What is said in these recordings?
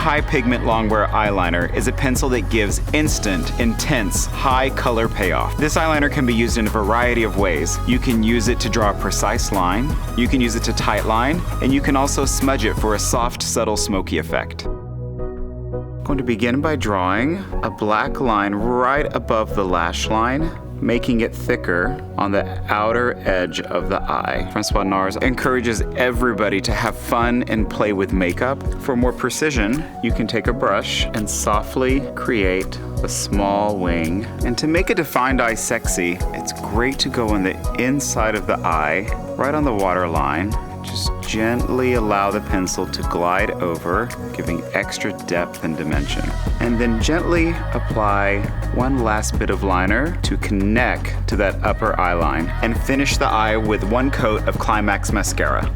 High Pigment Longwear Eyeliner is a pencil that gives instant, intense, high color payoff. This eyeliner can be used in a variety of ways. You can use it to draw a precise line, you can use it to tightline, and you can also smudge it for a soft, subtle, smoky effect. I'm going to begin by drawing a black line right above the lash line, making it thicker on the outer edge of the eye. Francois NARS encourages everybody to have fun and play with makeup. For more precision, you can take a brush and softly create a small wing. And to make a defined eye sexy, it's great to go on the inside of the eye, right on the waterline. Just gently allow the pencil to glide over, giving extra depth and dimension. And then gently apply one last bit of liner to connect to that upper eye line, and finish the eye with one coat of Climax mascara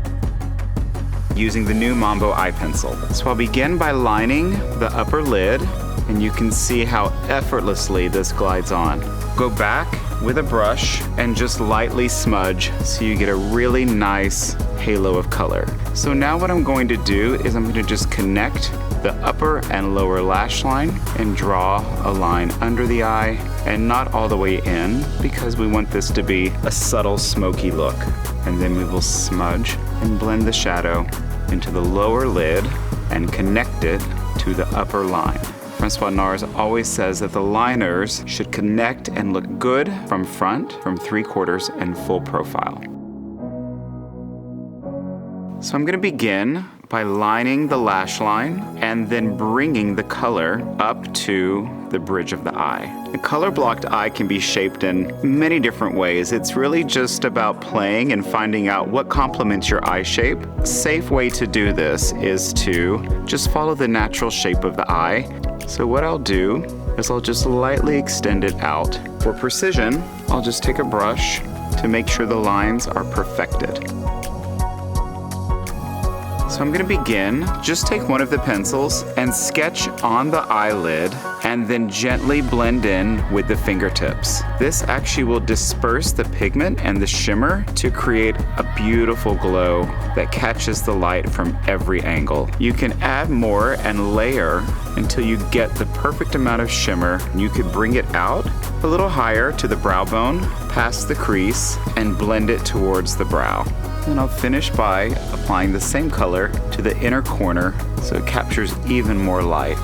using the new Mambo eye pencil. So I'll begin by lining the upper lid, and you can see how effortlessly this glides on. Go back with a brush and just lightly smudge so you get a really nice halo of color. So now what I'm going to do is I'm going to just connect the upper and lower lash line and draw a line under the eye, and not all the way in, because we want this to be a subtle smoky look. And then we will smudge and blend the shadow into the lower lid and connect it to the upper line. Francois NARS always says that the liners should connect and look good from front, from 3/4, and full profile. So I'm going to begin by lining the lash line and then bringing the color up to the bridge of the eye. A color blocked eye can be shaped in many different ways. It's really just about playing and finding out what complements your eye shape. A safe way to do this is to just follow the natural shape of the eye. So what I'll do is I'll just lightly extend it out. For precision, I'll just take a brush to make sure the lines are perfected. So I'm going to begin, just take one of the pencils and sketch on the eyelid and then gently blend in with the fingertips. This actually will disperse the pigment and the shimmer to create a beautiful glow that catches the light from every angle. You can add more and layer until you get the perfect amount of shimmer. You could bring it out a little higher to the brow bone, past the crease, and blend it towards the brow. And I'll finish by applying the same color to the inner corner so it captures even more light.